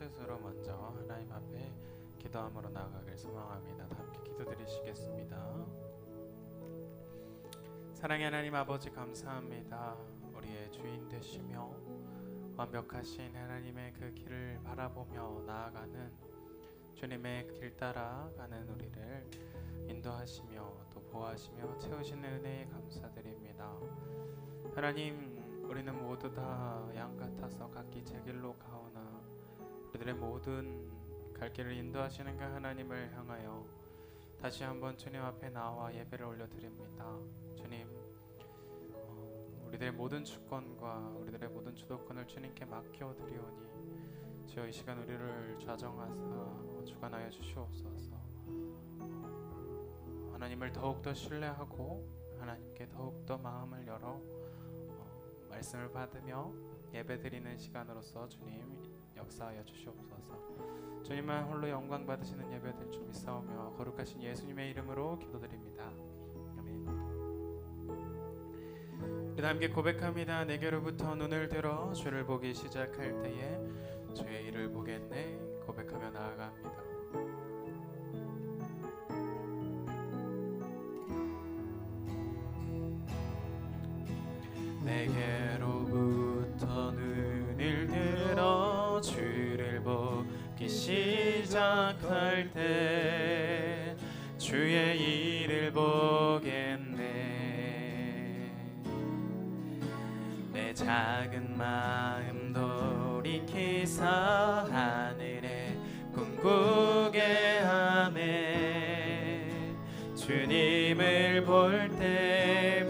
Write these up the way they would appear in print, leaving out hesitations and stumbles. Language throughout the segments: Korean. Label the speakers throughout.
Speaker 1: 뜻으로 먼저 하나님 앞에 기도함으로 나아가길 소망합니다. 다 함께 기도드리시겠습니다. 사랑의 하나님 아버지, 감사합니다. 우리의 주인 되시며 완벽하신 하나님의 그 길을 바라보며 나아가는 주님의 길 따라가는 우리를 인도하시며 또 보호하시며 채우시는 은혜에 감사드립니다. 하나님, 우리는 모두 다 양 같아서 각기 제 길로 가오나 우리들의 모든 갈 길을 인도하시는 그 하나님을 향하여 다시 한번 주님 앞에 나와 예배를 올려드립니다. 주님, 우리들의 모든 주권과 우리들의 모든 주도권을 주님께 맡겨드리오니 주여 이 시간 우리를 좌정하사 주관하여 주시옵소서. 하나님을 더욱더 신뢰하고 하나님께 더욱더 마음을 열어 말씀을 받으며 예배드리는 시간으로서 주님 역사하여 주시옵소서. 주님만 홀로 영광 받으시는 예배될 줄 믿사오며 거룩하신 예수님의 이름으로 기도드립니다. 아멘. 우리 다 함께 고백합니다. 내게로부터 눈을 들어 주를 보기 시작할 때에 주의 일을 보겠네 고백하며 나아갑니다. 내게로부터 눈을 들어 주를 보기 시작할 때 주의 일을 보겠네. 내 작은 마음 돌이키사 하늘에 꿈꾸게 하네. 주님을 볼 때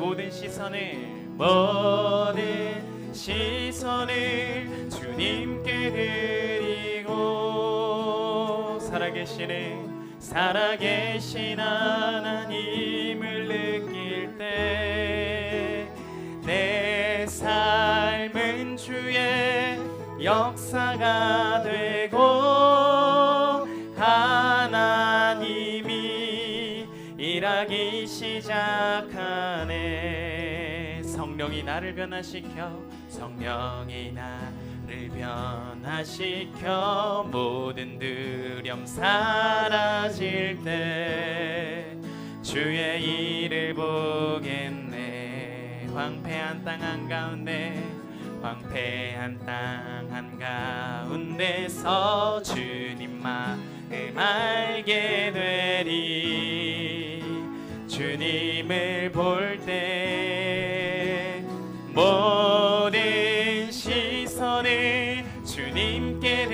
Speaker 1: 모든 시선을 주님께 드리고 살아계신 하나님을 느낄 때 내 삶은 주의 역사가 되고 하나님이 일하기 시작하네. 성령이 나를 변화시켜 모든 두려움 사라질 때 주의 일을 보겠네. 황폐한 땅 한가운데서 주님 마음 알게 되리. 주님을 볼 때 모든 시선을 주님께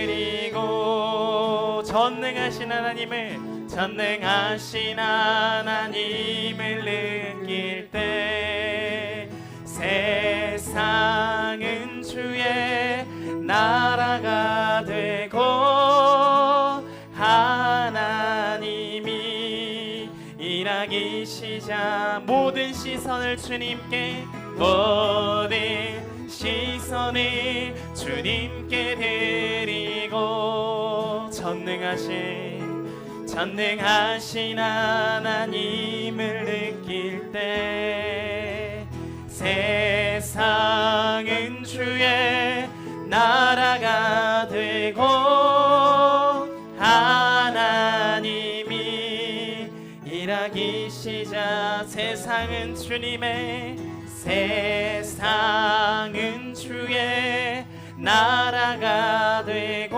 Speaker 1: 드리고 전능하신 하나님을 느낄 때 세상은 주의 나라가 되고 하나님이 일하기 시작. 모든 시선을 주님께 드리고 전능하신 하나님을 느낄 때 세상은 주의 나라가 되고 하나님이 일하기 시작. 세상은 주의 나라가 되고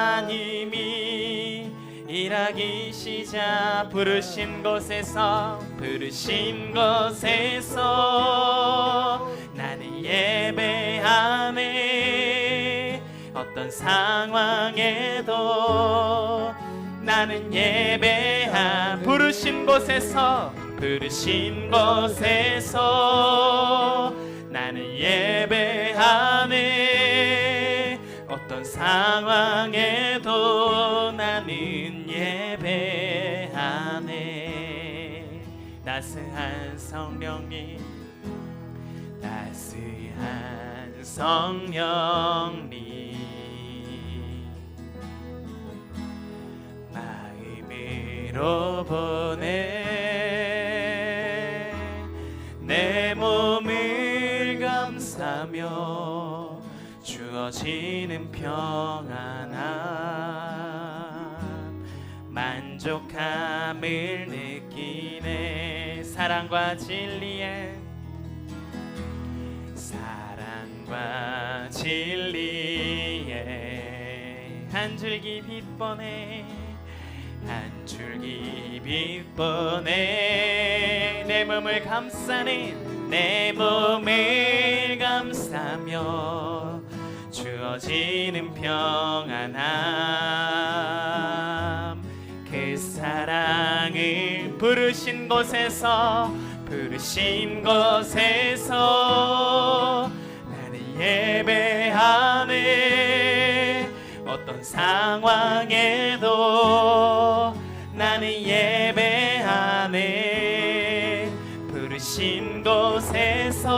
Speaker 1: 하나님이 일하기 시작. 부르신 곳에서 나는 예배하네. 어떤 상황에도 나는 부르신 곳에서 나는 예배하네. 어떤 상황에도 나는 예배하네. 따스한 성령님 마음으로 보내. 내 몸을 감싸며 주어지는 평안함 만족함을 느끼네. 사랑과 진리에 한 줄기 빛보네 한 줄기 빛보네. 내 몸을 감싸는 내 몸을 감싸며 주어지는 평안함 그 사랑을 부르신 곳에서 나는 예배하네. 어떤 상황에도 나는 예배하네. 부르신 곳에서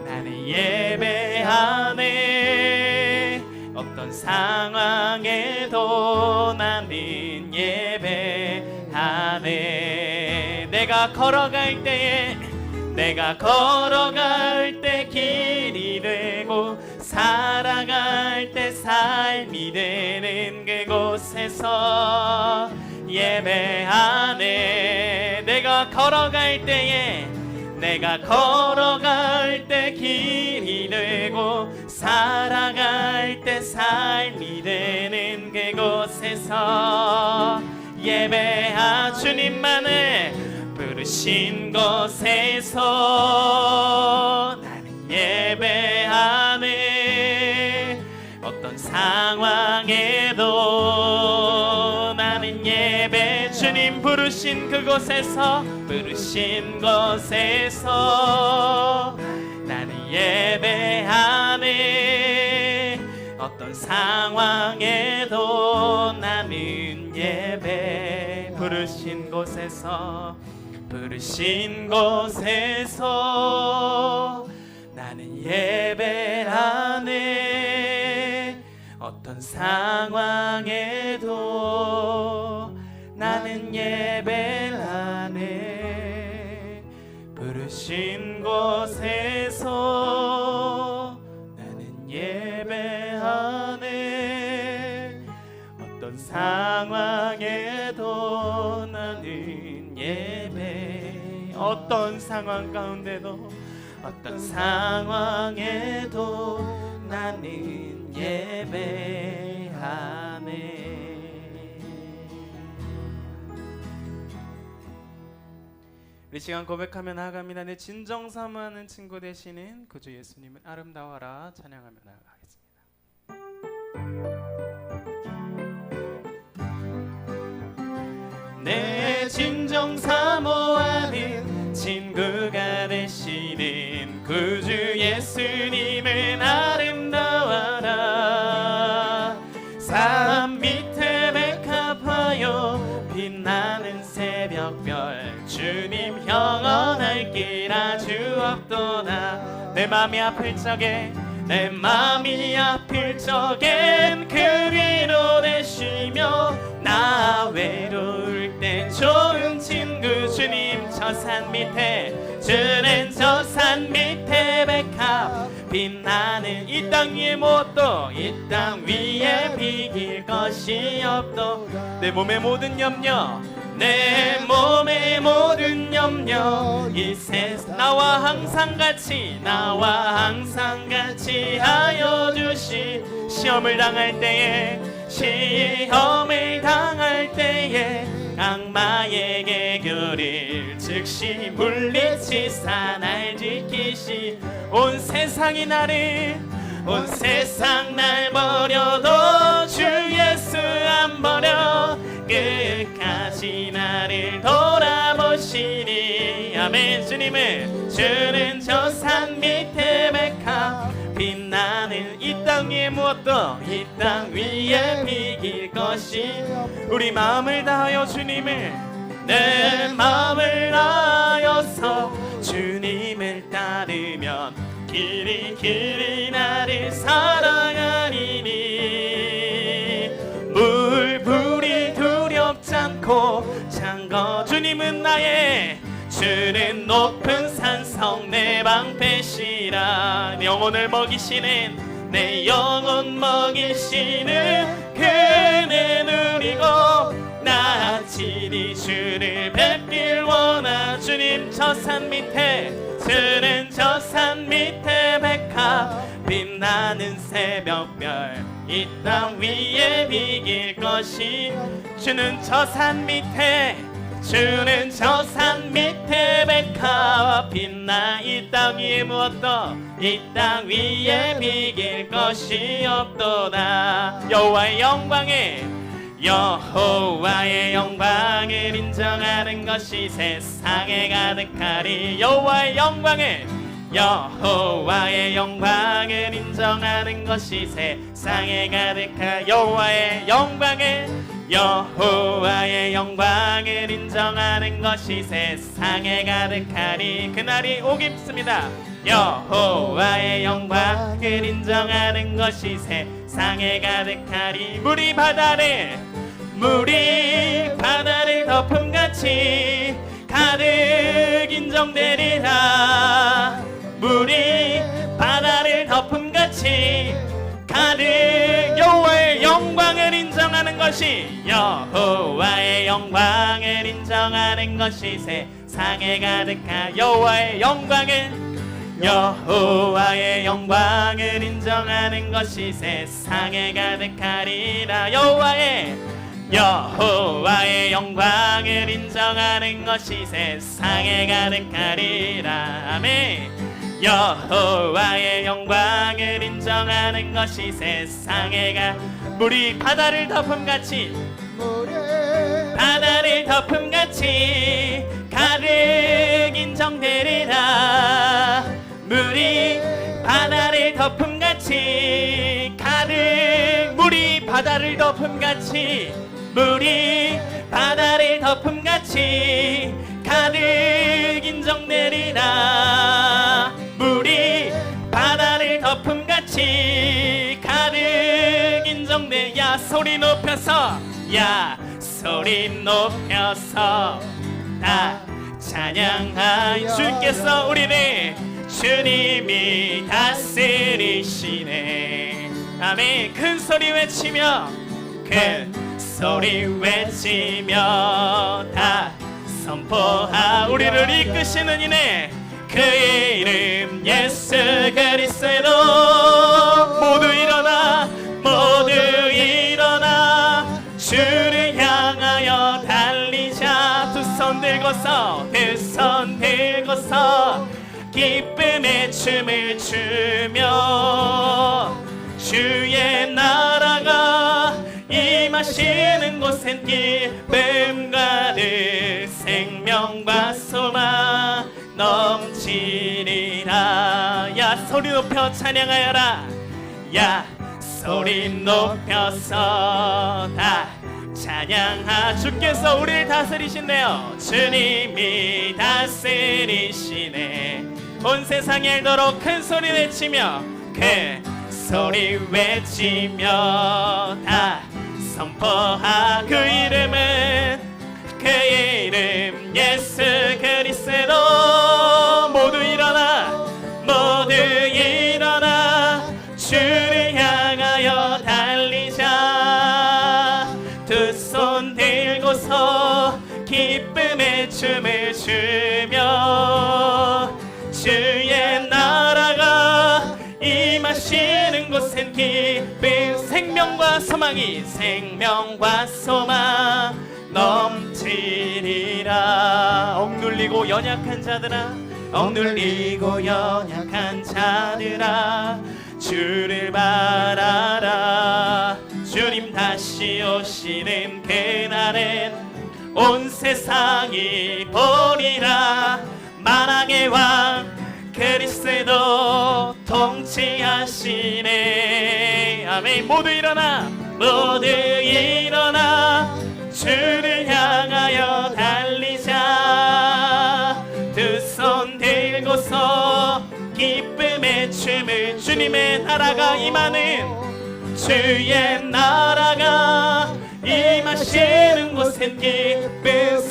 Speaker 1: 나는 예배하네. 어떤 상황에도 나는 예배하네. 내가 걸어갈 때 길이 되고 살아갈 때 삶이 되는 그곳에서 예배하네. 내가 걸어갈 때 길이 되고 살아갈 때 삶이 되는 그곳에서 주님만을 부르신 곳에서 나는 예배하네. 어떤 상황에도 나는 예배. 주님 부르신 그곳에서 나는 예배하네. 어떤 상황에도 나는 예배. 부르신 곳에서 나는 예배하네. 어떤 상황에도 나는 예배하네. 부르신 곳에서 나는 예배하네. 어떤 상황에도 나는 예배. 어떤 상황 가운데도 나는 예배하네. 이 시간 고백하며 나아갑니다. 내 진정 사모하는 친구 되시는 구주 예수님은 아름다워라 찬양하며 나아가겠습니다. 내 진정 사모하는 친구가 되시는 구주 예수님은 아름다워라. 산 밑에 백합하여 빛나는 새벽별 주님 영원할 길 아주 없도다. 내 맘이 아플 적엔 그리로 되시며 나 외로울 땐 좋은 친구 주님. 주는 저 산 밑에 백합 빛나는 이 땅 위에 무엇도 이 땅 위에 비길 것이 없도. 내 몸의 모든 염려 이 세상 나와 항상 같이 하여 주시. 시험을 당할 때에 악마에게 교리를 즉시 물리치사 날 지키시. 온 세상 날 버려도 주 예수 안 버려. 끝까지 나를 돌아보시니. 아멘. 주는 저 산 밑에 백합 빛나는 이 땅 위에 무엇도 이 땅 위에 비길 것이. 우리 마음을 다하여 내 마음을 다하여서 주님을 따르면 길이 나를 사랑하리니. 불이 두렵지 않고 창거 주는 높은 산성 내 방패시라. 영혼을 먹이시는 내 영혼 먹이시는 그네 누리고 나치리 주를 뵙길 원하. 주님 저 산 밑에 주는 저 산 밑에 백합 빛나는 새벽별 이 땅 위에 비길 것이. 주는 저 산 밑에 주는 저 산 밑에 백합 빛나. 이 땅 위에 무엇도 이 땅 위에 비길 것이 없도다. 여호와의 영광에 여호와의 영광을 인정하는 것이 세상에 가득하리. 여호와의 영광을 여호와의 영광을 인정하는 것이 세상에 가득하. 여호와의 영광을 여호와의 영광을 인정하는 것이 세상에 가득하리. 그날이 오겠습니다. 여호와의 영광을 인정하는 것이 세상에 가득하리. 물이 바다를 덮음같이 가득 인정되리라. 물이 바다를 덮음같이 가득. 여호와의 영광을 인정하는 것이 여호와의 영광을 인정하는 것이 세상에 가득하. 여호와의 여호와의 영광을 인정하는 것이 세상에 가득하리라. 여호와의 영광을 인정하는 것이 세상에 가득하리라. 아멘. 여호와의 영광을 인정하는 것이 세상에 물이 바다를 덮음같이 가득 인정되리라. 물이 바다를 덮음같이 가득. 물이 바다를 덮음같이 물이 바다를 덮음같이 가득 인정되리라. 물이 바다를 덮음같이 가득 인정되. 야 소리 높여서 다 찬양하여. 주께서 우리를 주님이 다스리시네. 아멘. 큰 소리 외치며 다 선포하. 우리를 이끄시는 이네 그의 이름 예수 그리스도. 모두 일어나 주를 향하여 달리자. 두 손 들고서 기쁨의 춤을 추며 주의 나라가 임하시는 곳엔 기쁨 가득 생명과 소망 넘치리라. 야 소리 높여 찬양하여라. 야 소리 높여서 다 찬양하. 주께서 우리를 다스리신대요. 주님이 다스리시네. 온 세상이 알도록 큰 소리 외치며 소리 외치며 다 선포하. 그 이름은 그의 이름 예수 그리스도. 모두 일어나 주를 향하여 달리자. 두 손 들고서 기쁨의 춤을 추며 주의 나라가 임하시는 곳엔 기쁨 생명과 소망 넘치리라. 억눌리고 연약한 자들아 주를 바라라. 주님 다시 오시는 그날엔 온 세상이 보리라. 만왕의 왕 그리스도 통치하시네. 아멘. 모두 일어나 주를 향하여 달리자. 두 손 들고서 기쁨의 춤을. 주님의 나라가 임하는 주의 나라가 임하시는 곳엔 기쁨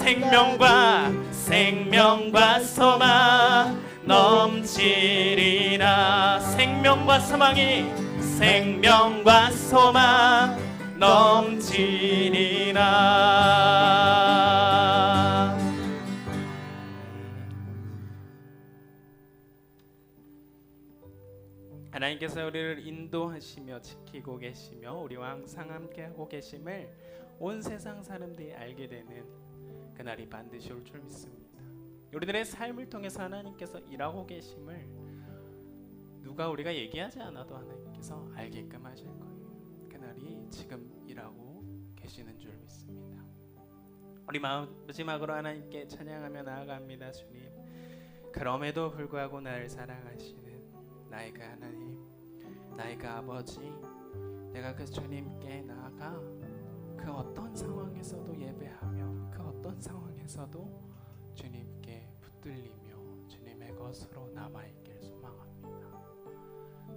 Speaker 1: 생명과 소망 넘치리라. 생명과 소망 넘치리라. 하나님께서 우리를 인도하시며 지키고 계시며 우리와 항상 함께하고 계심을 온 세상 사람들이 알게 되는 그날이 반드시 올 줄 믿습니다. 우리들의 삶을 통해서 하나님께서 일하고 계심을 우리가 얘기하지 않아도 하나님께서 알게끔 하실 거예요. 그날이 지금 일하고 계시는 줄 믿습니다. 우리 마지막으로 하나님께 찬양하며 나아갑니다. 주님, 그럼에도 불구하고 나를 사랑하시는 나의 그 하나님, 나의 그 아버지, 내가 그 주님께 나아가 그 어떤 상황에서도 예배하며 그 어떤 상황에서도 주님께 붙들리며 주님의 것으로 남아있길 소망합니다.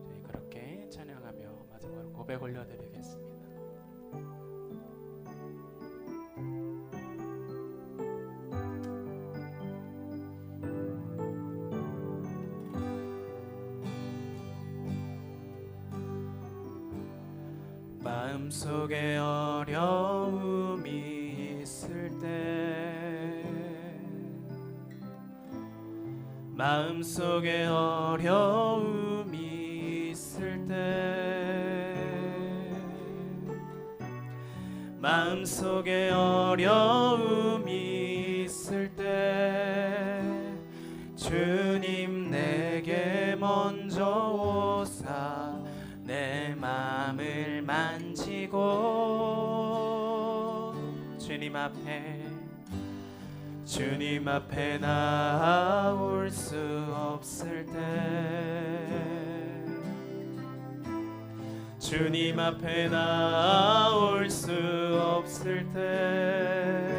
Speaker 1: 저희 그렇게 찬양하며 마지막으로 고백 올려드리겠습니다. 마음속에 어려움이 있을 때, 마음속에 어려움이 있을 때, 마음속에 어려움이 있을 때 주님 내게 먼저 오사 내 마음을 만지고 주님 앞에 나올 수 없을 때, 주님 앞에 나올 수 없을 때,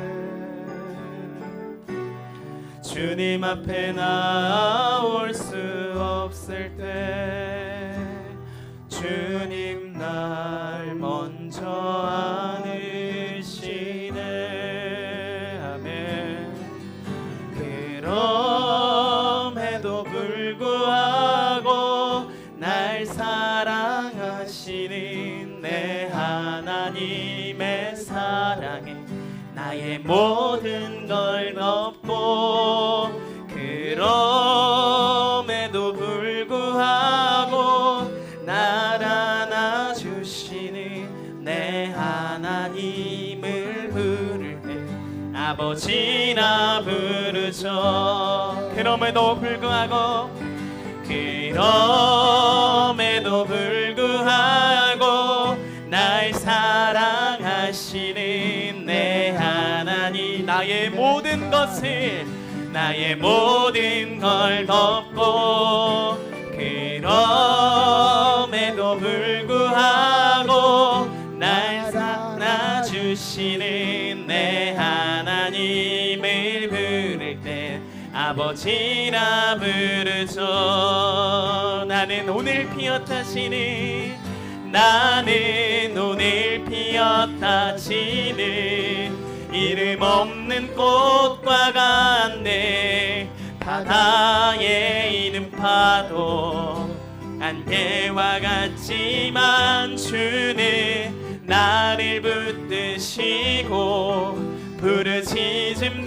Speaker 1: 주님 앞에 나올 수 없을 때 주님 날 먼저 안으시네. 아멘. 그럼에도 불구하고 날 사랑하시는 내 하나님의 사랑에 나의 모든 걸 덮고, 그럼에도 불구하고 날 안아주시는 내 하나님을 부를 때 아버지라 부르죠. 그럼에도 불구하고 날 사랑하시는 내 하나님, 나의 모든 걸 덮고, 그럼에도 불구하고 날 안아주시는 내 하나님을 부를 때 아버지라 부르죠. 나는 오늘 피었다 지는 이름 없는 꽃과 같네. 바다에 있는 파도 안개와 같지만 주는 나를 붙드시고 부르짖음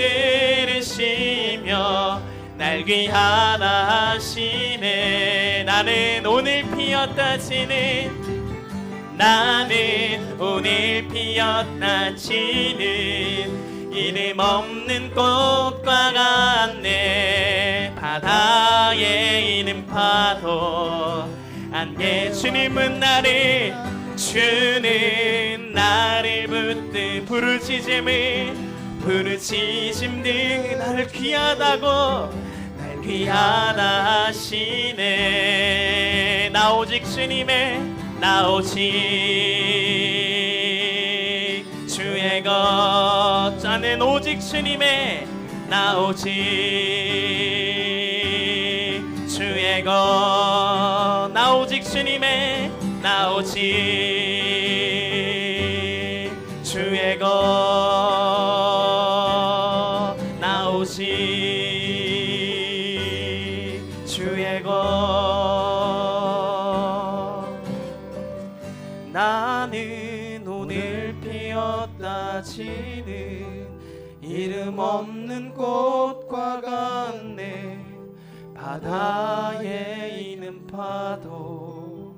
Speaker 1: 들으시며 날 귀하다 하시네. 나는 오늘 피었다 지는 이름 없는 꽃과 같네. 바다에 있는 파도 안개 주님은 나를 붙드 부르짖음 들 나를 귀하다 하시네. 나 오직 주의 것, 나는 오직 나 오직 주의 것, 나 오직 나 오직 주의 것, 나 오직 주의 것. 이름 없는 꽃과 같네. 바다에 있는 파도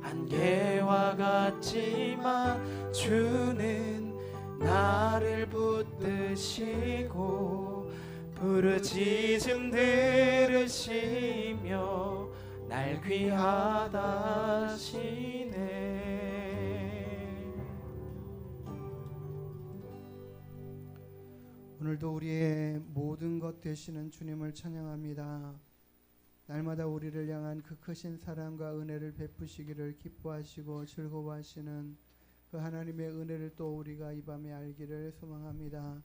Speaker 1: 안개와 같지만 주는 나를 붙드시고 부르짖음 들으시며 날 귀하다 하시네.
Speaker 2: 오늘도 우리의 모든 것 되시는 주님을 찬양합니다. 날마다 우리를 향한 그 크신 사랑과 은혜를 베푸시기를 기뻐하시고 즐거워하시는 그 하나님의 은혜를 또 우리가 이 밤에 알기를 소망합니다.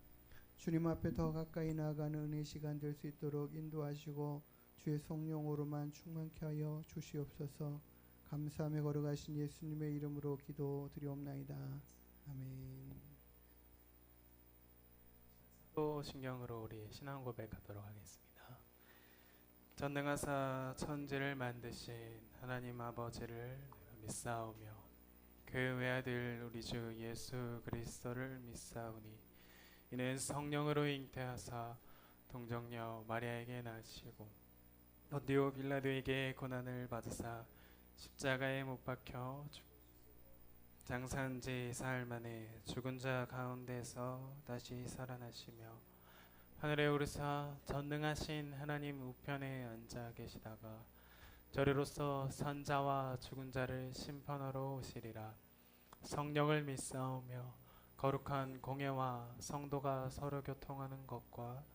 Speaker 2: 주님 앞에 더 가까이 나아가는 은혜 시간 될 수 있도록 인도하시고 주의 성령으로만 충만케 하여 주시옵소서. 감사하며 걸어가신 예수님의 이름으로 기도드리옵나이다. 아멘.
Speaker 1: 또 신경으로 우리 신앙 고백하도록 하겠습니다. 전능하사 천지를 만드신 하나님 아버지를 믿사오며 그 외아들 우리 주 예수 그리스도를 믿사오니 이는 성령으로 잉태하사 동정녀 마리아에게 나시고 본디오 빌라도에게 고난을 받으사 십자가에 못 박혀 장사한 지 사흘 만에 죽은 자 가운데서 다시 살아나시며 하늘에 오르사 전능하신 하나님 우편에 앉아 계시다가 저리로서 산자와 죽은 자를 심판하러 오시리라. 성령을 믿사오며 거룩한 공예와 성도가 서로 교통하는 것과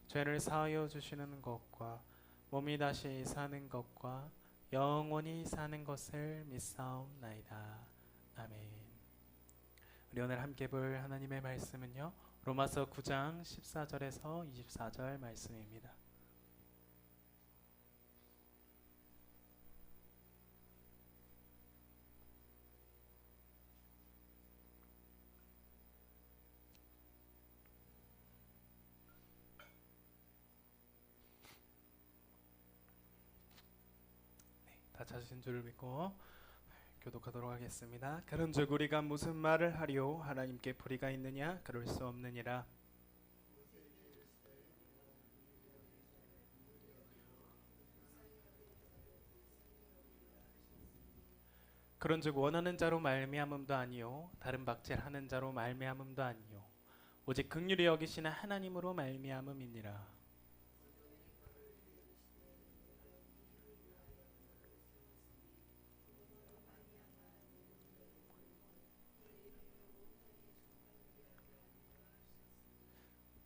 Speaker 1: 죄를 사하여 주시는 것과 몸이 다시 사는 것과 영원히 사는 것을 믿사옵나이다. 아멘. 우리 오늘 함께 볼 하나님의 말씀은요, 로마서 9장 14절에서 24절 말씀입니다. 다 찾으신 줄 믿고 교독하도록 하겠습니다. 그런즉 우리가 무슨 말을 하리요? 하나님께 불의가 있느냐? 그럴 수 없느니라. 그런즉 원하는 자로 말미암음도 아니요 다른 박질하는 자로 말미암음도 아니요 오직 긍휼히 여기시는 하나님으로 말미암음이니라.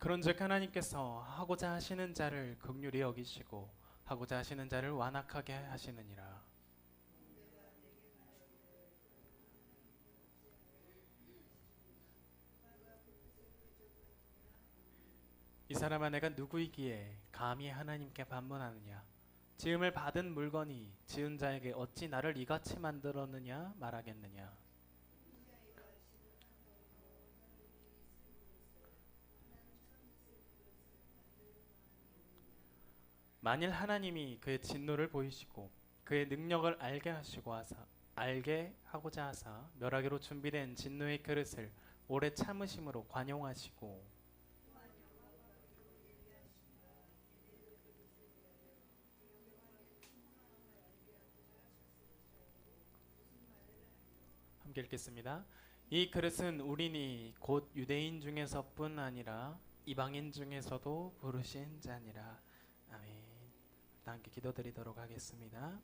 Speaker 1: 그런즉 하나님께서 하고자 하시는 자를 긍휼히 여기시고 하고자 하시는 자를 완악하게 하시느니라. 이 사람아 내가 누구이기에 감히 하나님께 반문하느냐? 지음을 받은 물건이 지은 자에게 어찌 나를 이같이 만들었느냐 말하겠느냐? 만일 하나님이 그의 진노를 보이시고 그의 능력을 알게 하고자 하사 멸하기로 준비된 진노의 그릇을 오래 참으심으로 관용하시고 함께 읽겠습니다. 이 그릇은 우리니 곧 유대인 중에서뿐 아니라 이방인 중에서도 부르신 자니라. 아멘. 함께 기도드리도록 하겠습니다.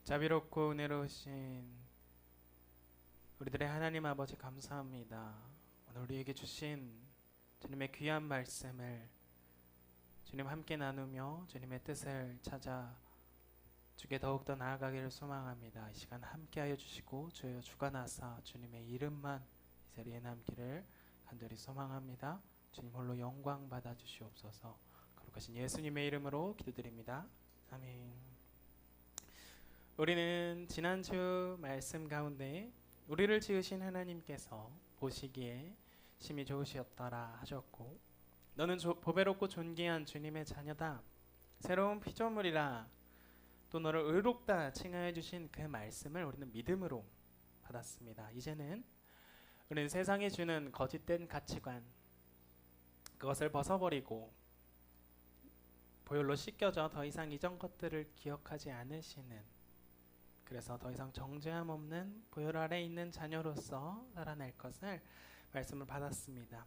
Speaker 1: 자비롭고 은혜로우신 우리들의 하나님 아버지 감사합니다. 오늘 우리에게 주신 주님의 귀한 말씀을 주님 함께 나누며 주님의 뜻을 찾아 주께 더욱더 나아가기를 소망합니다. 이 시간 함께하여 주시고 주여 주관하사 주님의 이름만 이 자리에 남기를 간절히 소망합니다. 주님 홀로 영광 받아 주시옵소서. 거룩하신 예수님의 이름으로 기도드립니다. 아멘. 우리는 지난주 말씀 가운데 우리를 지으신 하나님께서 보시기에 심히 좋으셨더라 하셨고 너는 보배롭고 존귀한 주님의 자녀다. 새로운 피조물이라 또 너를 의롭다 칭하여 주신 그 말씀을 우리는 믿음으로 받았습니다. 이제는 우리는 세상이 주는 거짓된 가치관, 그것을 벗어버리고 보혈로 씻겨져 더 이상 이전 것들을 기억하지 않으시는, 그래서 더 이상 정죄함 없는 보혈 아래 있는 자녀로서 살아낼 것을 말씀을 받았습니다.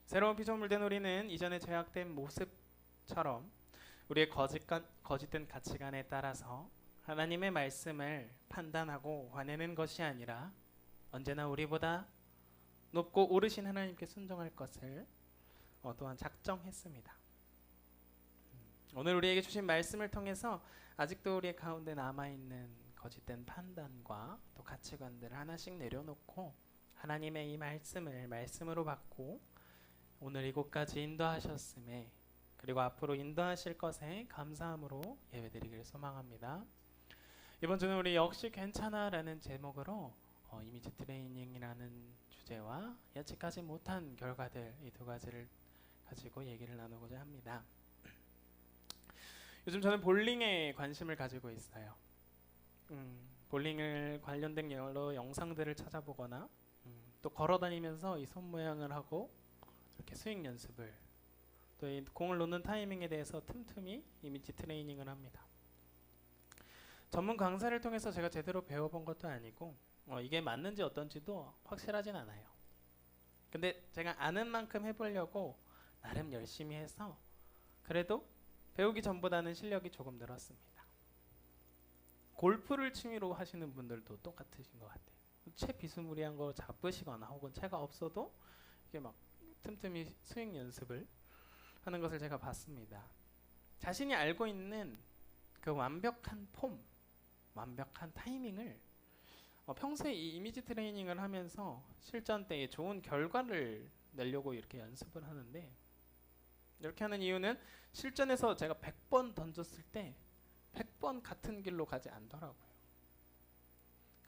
Speaker 1: 새로운 피조물 된 우리는 이전에 죄악된 모습처럼 우리의 거짓된 가치관에 따라서 하나님의 말씀을 판단하고 화내는 것이 아니라 언제나 우리보다 높고 오르신 하나님께 순종할 것을 또한 작정했습니다. 오늘 우리에게 주신 말씀을 통해서 아직도 우리의 가운데 남아있는 거짓된 판단과 또 가치관들을 하나씩 내려놓고 하나님의 이 말씀을 말씀으로 받고 오늘 이곳까지 인도하셨음에, 그리고 앞으로 인도하실 것에 감사함으로 예배드리기를 소망합니다. 이번 주는 우리 역시 괜찮아 라는 제목으로 이미지 트레이닝이라는 주제와 예측하지 못한 결과들, 이 두 가지를 가지고 얘기를 나누고자 합니다. 요즘 저는 볼링에 관심을 가지고 있어요. 볼링을 관련된 여러 영상들을 찾아보거나 또 걸어다니면서 이 손 모양을 하고 이렇게 스윙 연습을, 또 이 공을 놓는 타이밍에 대해서 틈틈이 이미지 트레이닝을 합니다. 전문 강사를 통해서 제가 제대로 배워본 것도 아니고 이게 맞는지 어떤지도 확실하진 않아요. 근데 제가 아는 만큼 해보려고 나름 열심히 해서 그래도 배우기 전보다는 실력이 조금 늘었습니다. 골프를 취미로 하시는 분들도 똑같으신 것 같아요. 채 비스무리한 거 잡으시거나 혹은 채가 없어도 이게 막 틈틈이 스윙 연습을 하는 것을 제가 봤습니다. 자신이 알고 있는 그 완벽한 폼, 완벽한 타이밍을 평소에 이 이미지 트레이닝을 하면서 실전 때에 좋은 결과를 내려고 이렇게 연습을 하는데, 이렇게 하는 이유는 실전에서 제가 100번 던졌을 때 100번 같은 길로 가지 않더라고요.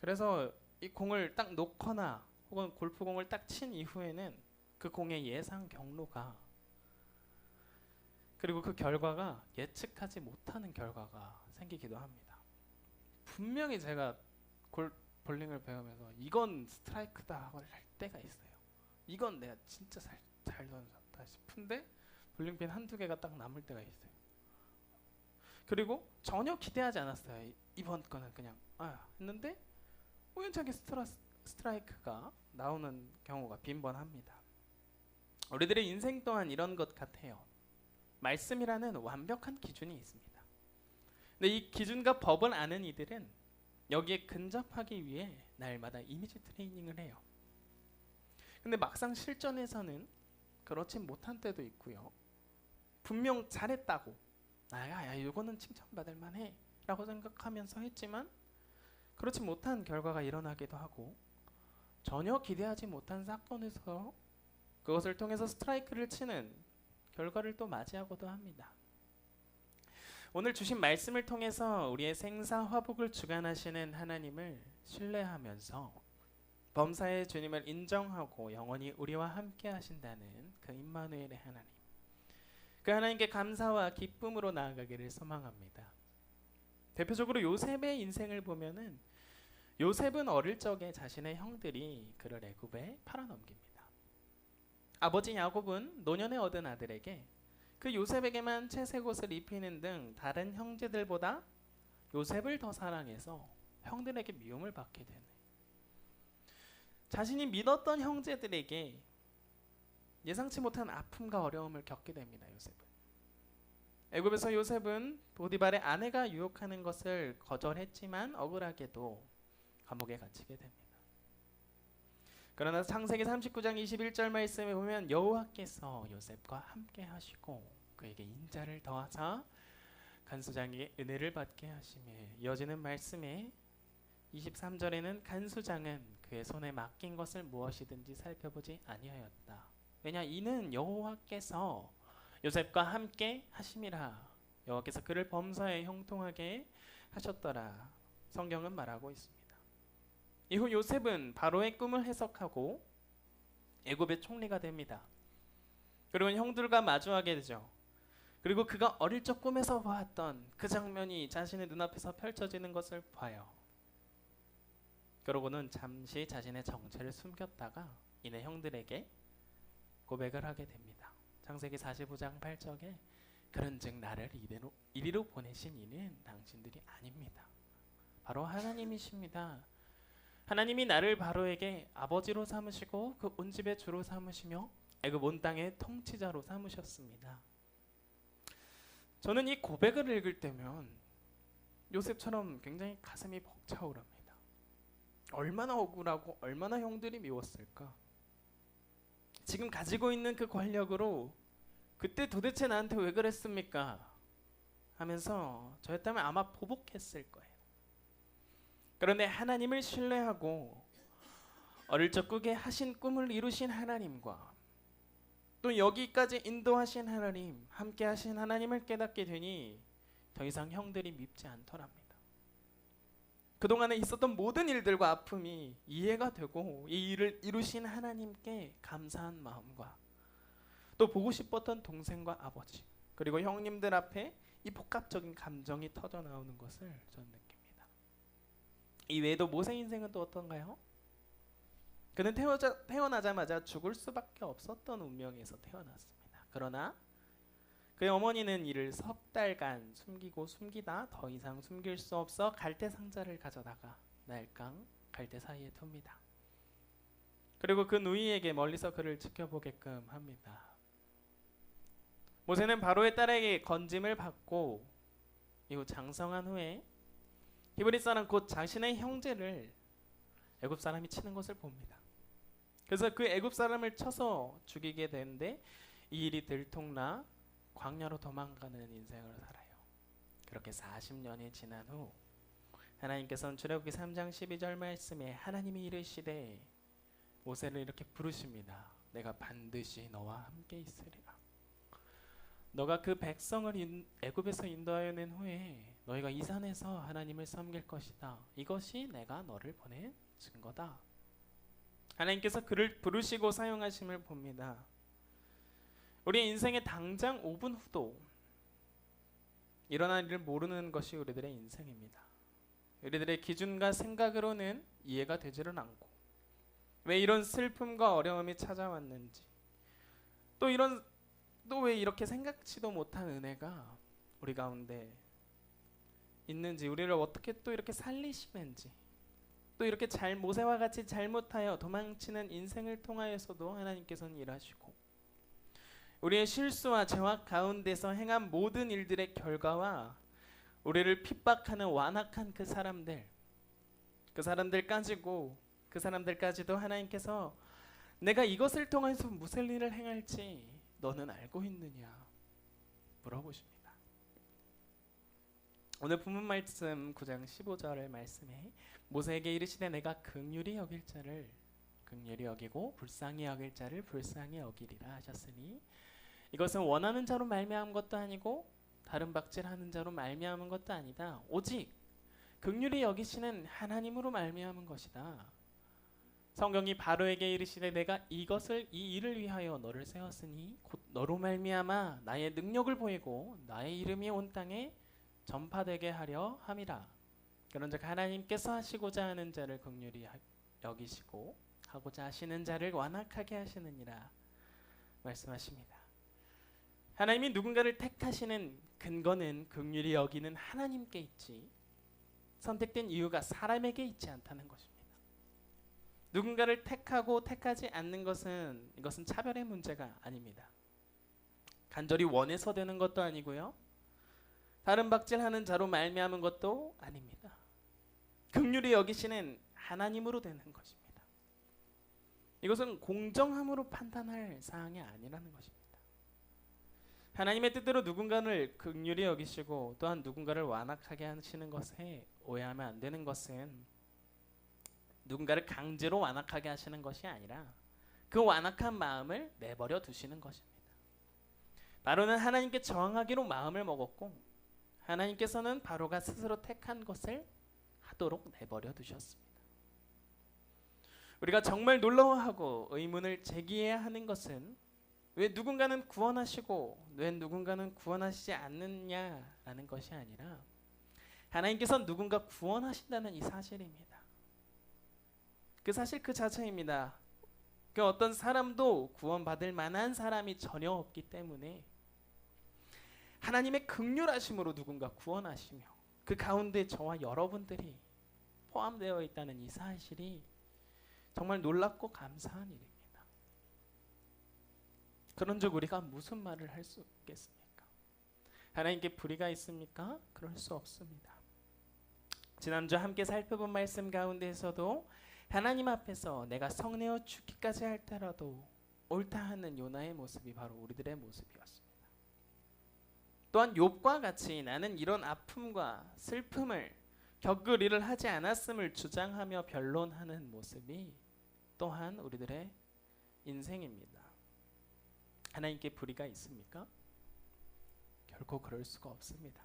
Speaker 1: 그래서 이 공을 딱 놓거나 혹은 골프공을 딱 친 이후에는 그 공의 예상 경로가, 그리고 그 결과가 예측하지 못하는 결과가 생기기도 합니다. 분명히 제가 볼링을 배우면서 이건 스트라이크다 할 때가 있어요. 이건 내가 진짜 잘 던졌다 싶은데 볼링핀 한두 개가 딱 남을 때가 있어요. 그리고 전혀 기대하지 않았어요. 이번 거는 그냥 했는데 우연찮게 스트라이크가 나오는 경우가 빈번합니다. 우리들의 인생 또한 이런 것 같아요. 말씀이라는 완벽한 기준이 있습니다. 근데 이 기준과 법을 아는 이들은 여기에 근접하기 위해 날마다 이미지 트레이닝을 해요. 근데 막상 실전에서는 그렇지 못한 때도 있고요. 분명 잘했다고, 이거는 칭찬받을 만해 라고 생각하면서 했지만 그렇지 못한 결과가 일어나기도 하고, 전혀 기대하지 못한 사건에서 그것을 통해서 스트라이크를 치는 결과를 또 맞이하고도 합니다. 오늘 주신 말씀을 통해서 우리의 생사화복을 주관하시는 하나님을 신뢰하면서 범사의 주님을 인정하고 영원히 우리와 함께 하신다는 그 임마누엘의 하나님, 그 하나님께 감사와 기쁨으로 나아가기를 소망합니다. 대표적으로 요셉의 인생을 보면은 요셉은 어릴 적에 자신의 형들이 그를 애굽에 팔아넘깁니다. 아버지 야곱은 노년에 얻은 아들에게 그 요셉에게만 채색 옷을 입히는 등 다른 형제들보다 요셉을 더 사랑해서 형들에게 미움을 받게 되네. 자신이 믿었던 형제들에게 예상치 못한 아픔과 어려움을 겪게 됩니다. 요셉은. 애굽에서 요셉은 보디발의 아내가 유혹하는 것을 거절했지만 억울하게도 감옥에 갇히게 됩니다. 그러나 창세기 39장 21절 말씀에 보면 여호와께서 요셉과 함께 하시고 그에게 인자를 더하사 간수장에게 은혜를 받게 하시며, 이어지는 말씀에 23절에는 간수장은 그의 손에 맡긴 것을 무엇이든지 살펴보지 아니하였다. 왜냐, 이는 여호와께서 요셉과 함께 하심이라. 여호와께서 그를 범사에 형통하게 하셨더라. 성경은 말하고 있습니다. 이후 요셉은 바로의 꿈을 해석하고 애굽의 총리가 됩니다. 그리고 형들과 마주하게 되죠. 그리고 그가 어릴 적 꿈에서 보았던 그 장면이 자신의 눈앞에서 펼쳐지는 것을 봐요. 그러고는 잠시 자신의 정체를 숨겼다가 이내 형들에게 고백을 하게 됩니다. 창세기 45장 8절에 그런즉 나를 이리로 보내신 이는 당신들이 아닙니다. 바로 하나님이십니다. 하나님이 나를 바로에게 아버지로 삼으시고 그 온 집의 주로 삼으시며 애굽 온 땅의 통치자로 삼으셨습니다. 저는 이 고백을 읽을 때면 요셉처럼 굉장히 가슴이 벅차오릅니다. 얼마나 억울하고 얼마나 형들이 미웠을까. 지금 가지고 있는 그 권력으로 그때 도대체 나한테 왜 그랬습니까? 하면서 저였다면 아마 보복했을 거예요. 그런데 하나님을 신뢰하고 어릴 적 꾸게 하신 꿈을 이루신 하나님과 또 여기까지 인도하신 하나님, 함께 하신 하나님을 깨닫게 되니 더 이상 형들이 밉지 않더랍니다. 그동안에 있었던 모든 일들과 아픔이 이해가 되고 이 일을 이루신 하나님께 감사한 마음과 또 보고 싶었던 동생과 아버지 그리고 형님들 앞에 이 복합적인 감정이 터져 나오는 것을 저는 느낍니다. 이 외에도 모세 인생은 또 어떤가요? 그는 태어나자마자 죽을 수밖에 없었던 운명에서 태어났습니다. 그러나 그의 어머니는 이를 석 달간 숨기고 숨기다 더 이상 숨길 수 없어 갈대 상자를 가져다가 날강 갈대 사이에 둡니다. 그리고 그 누이에게 멀리서 그를 지켜보게끔 합니다. 모세는 바로의 딸에게 건짐을 받고 이후 장성한 후에 히브리 사람 곧 자신의 형제를 애굽 사람이 치는 것을 봅니다. 그래서 그 애굽 사람을 쳐서 죽이게 되는데 이 일이 들통나 광야로 도망가는 인생을 살아요. 그렇게 40년이 지난 후 하나님께서는 출애굽기 3장 12절 말씀에 하나님이 이르시되 모세를 이렇게 부르십니다. 내가 반드시 너와 함께 있으리라. 너가 그 백성을 애굽에서 인도하여 낸 후에 너희가 이 산에서 하나님을 섬길 것이다. 이것이 내가 너를 보낸 증거다. 하나님께서 그를 부르시고 사용하심을 봅니다. 우리 인생의 당장 5분 후도 일어날 일을 모르는 것이 우리들의 인생입니다. 우리들의 기준과 생각으로는 이해가 되지를 않고 왜 이런 슬픔과 어려움이 찾아왔는지 또 왜 이렇게 생각지도 못한 은혜가 우리 가운데 있는지 우리를 어떻게 또 이렇게 살리시는지 또 이렇게 모세와 같이 잘못하여 도망치는 인생을 통하여서도 하나님께서는 일하시고 우리의 실수와 죄악 가운데서 행한 모든 일들의 결과와 우리를 핍박하는 완악한 그 사람들까지도 하나님께서 내가 이것을 통해서 무슨 일을 행할지 너는 알고 있느냐 물어보십니다. 오늘 본문 말씀 9장 15절 말씀에 모세에게 이르시되 내가 긍휼히 여길 자를 긍휼히 여기고 불쌍히 여길 자를 불쌍히 여기리라 하셨으니 이것은 원하는 자로 말미암은 것도 아니고 다른 박질하는 자로 말미암은 것도 아니다. 오직 긍휼히 여기시는 하나님으로 말미암은 것이다. 성경이 바로에게 이르시되 내가 이 일을 위하여 너를 세웠으니 곧 너로 말미암아 나의 능력을 보이고 나의 이름이 온 땅에 전파되게 하려 함이라. 그런즉 하나님께서 하시고자 하는 자를 긍휼히 여기시고 하고자 하시는 자를 완악하게 하시느니라 말씀하십니다. 하나님이 누군가를 택하시는 근거는 긍휼히 여기는 하나님께 있지 선택된 이유가 사람에게 있지 않다는 것입니다. 누군가를 택하고 택하지 않는 것은 이것은 차별의 문제가 아닙니다. 간절히 원해서 되는 것도 아니고요. 다른 박질하는 자로 말미암은 것도 아닙니다. 긍휼히 여기시는 하나님으로 되는 것입니다. 이것은 공정함으로 판단할 사항이 아니라는 것입니다. 하나님의 뜻대로 누군가를 긍휼히 여기시고 또한 누군가를 완악하게 하시는 것에 오해하면 안 되는 것은 누군가를 강제로 완악하게 하시는 것이 아니라 그 완악한 마음을 내버려 두시는 것입니다. 바로는 하나님께 저항하기로 마음을 먹었고 하나님께서는 바로가 스스로 택한 것을 하도록 내버려 두셨습니다. 우리가 정말 놀라워하고 의문을 제기해야 하는 것은 왜 누군가는 구원하시고 왜 누군가는 구원하시지 않느냐라는 것이 아니라 하나님께서 누군가 구원하신다는 이 사실입니다.
Speaker 3: 사실 그 자체입니다. 그 어떤 사람도 구원받을 만한 사람이 전혀 없기 때문에 하나님의 긍휼하심으로 누군가 구원하시며 그 가운데 저와 여러분들이 포함되어 있다는 이 사실이 정말 놀랍고 감사한 일입니다. 그런즉 우리가 무슨 말을 할 수 있겠습니까? 하나님께 불의가 있습니까? 그럴 수 없습니다. 지난주 함께 살펴본 말씀 가운데에서도 하나님 앞에서 내가 성내어 죽기까지 할지라도 옳다 하는 요나의 모습이 바로 우리들의 모습이었습니다. 또한 욥과 같이 나는 이런 아픔과 슬픔을 겪을 일을 하지 않았음을 주장하며 변론하는 모습이 또한 우리들의 인생입니다. 하나님께 불의가 있습니까? 결코 그럴 수가 없습니다.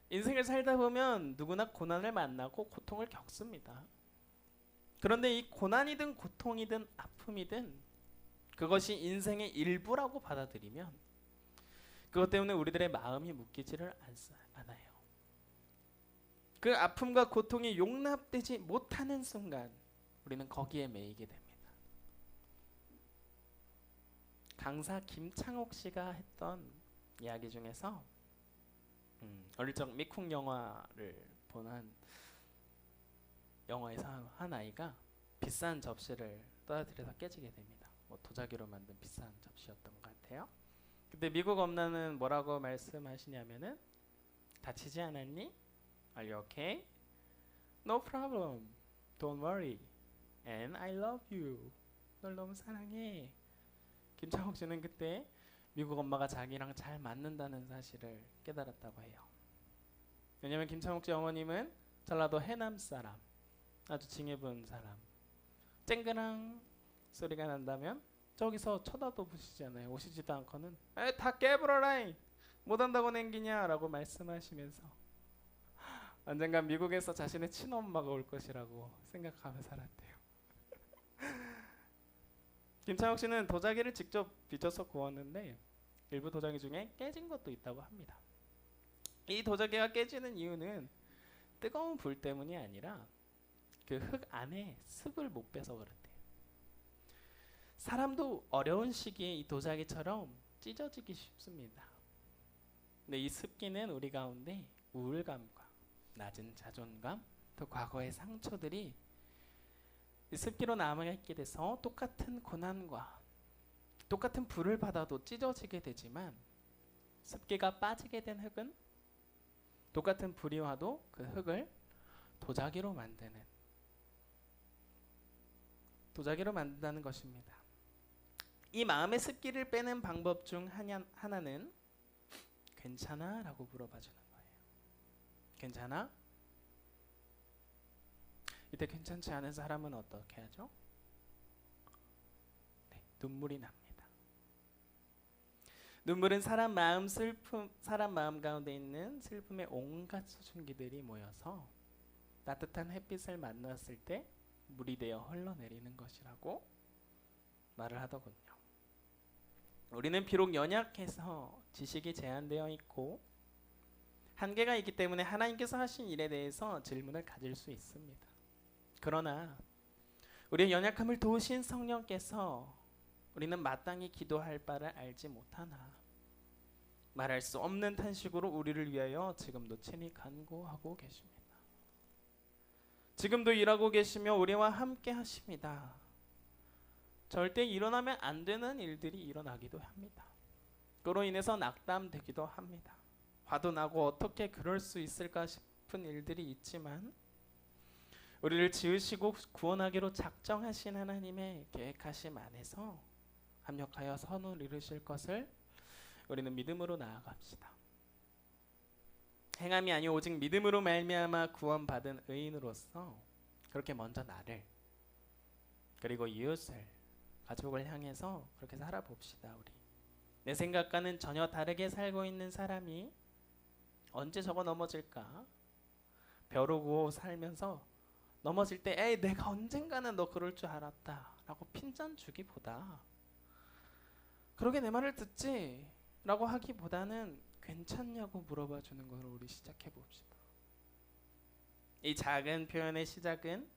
Speaker 3: 인생을 살다 보면 누구나 고난을 만나고 고통을 겪습니다. 그런데 이 고난이든 고통이든 아픔이든 그것이 인생의 일부라고 받아들이면 그것 때문에 우리들의 마음이 묶이지를 않아요. 그 아픔과 고통이 용납되지 못하는 순간 우리는 거기에 매이게 됩니다. 강사 김창옥 씨가 했던 이야기 중에서 어릴 적 미쿵 영화를 본 영화에서 한 아이가 비싼 접시를 떨어뜨려서 깨지게 됩니다. 뭐 도자기로 만든 비싼 접시였던 것 같아요. 근데 미국 엄마는 뭐라고 말씀하시냐면은 다치지 않았니? Are you okay? No problem. Don't worry. And I love you. 널 너무 사랑해. 김창욱 씨는 그때 미국 엄마가 자기랑 잘 맞는다는 사실을 깨달았다고 해요. 왜냐면 김창욱 씨 어머님은 전라도 해남 사람, 아주 징해본 사람. 쨍그랑 소리가 난다면 저기서 쳐다도 보시잖아요. 오시지도 않고는 다 깨버려라 못한다고 냉기냐 라고 말씀하시면서 언젠간 미국에서 자신의 친엄마가 올 것이라고 생각하며 살았대요. 김창욱 씨는 도자기를 직접 빚어서 구웠는데 일부 도자기 중에 깨진 것도 있다고 합니다. 이 도자기가 깨지는 이유는 뜨거운 불 때문이 아니라 그 흙 안에 습을 못 빼서 그렇대요. 사람도 어려운 시기에 이 도자기처럼 찢어지기 쉽습니다. 근데 이 습기는 우리 가운데 우울감과 낮은 자존감, 또 과거의 상처들이 이 습기로 남아있게 돼서 똑같은 고난과 똑같은 불을 받아도 찢어지게 되지만 습기가 빠지게 된 흙은 똑같은 불이 와도 그 흙을 도자기로 만든다는 것입니다. 이 마음의 습기를 빼는 방법 중 하나는 괜찮아? 라고 물어봐 주는 거예요. 괜찮아? 이때 괜찮지 않은 사람은 어떻게 하죠? 네, 눈물이 납니다. 눈물은 사람 마음 가운데 있는 슬픔의 온갖 수증기들이 모여서 따뜻한 햇빛을 만났을 때 물이 되어 흘러내리는 것이라고 말을 하더군요. 우리는 비록 연약해서 지식이 제한되어 있고 한계가 있기 때문에 하나님께서 하신 일에 대해서 질문을 가질 수 있습니다. 그러나 우리의 연약함을 도우신 성령께서 우리는 마땅히 기도할 바를 알지 못하나 말할 수 없는 탄식으로 우리를 위하여 지금도 친히 간구하고 계십니다. 지금도 일하고 계시며 우리와 함께 하십니다. 절대 일어나면 안 되는 일들이 일어나기도 합니다. 그로 인해서 낙담되기도 합니다. 화도 나고 어떻게 그럴 수 있을까 싶은 일들이 있지만 우리를 지으시고 구원하기로 작정하신 하나님의 계획하심 안에서 합력하여 선을 이루실 것을 우리는 믿음으로 나아갑시다. 행함이 아니오 오직 믿음으로 말미암아 구원받은 의인으로서 그렇게 먼저 나를 그리고 이웃을 가족을 향해서 그렇게 살아봅시다. 우리 내 생각과는 전혀 다르게 살고 있는 사람이 언제 저거 넘어질까 벼르고 살면서 넘어질 때 에이 내가 언젠가는 너 그럴 줄 알았다 라고 핀잔 주기보다 그러게 내 말을 듣지 라고 하기보다는 괜찮냐고 물어봐 주는 걸로 우리 시작해 봅시다. 이 작은 표현의 시작은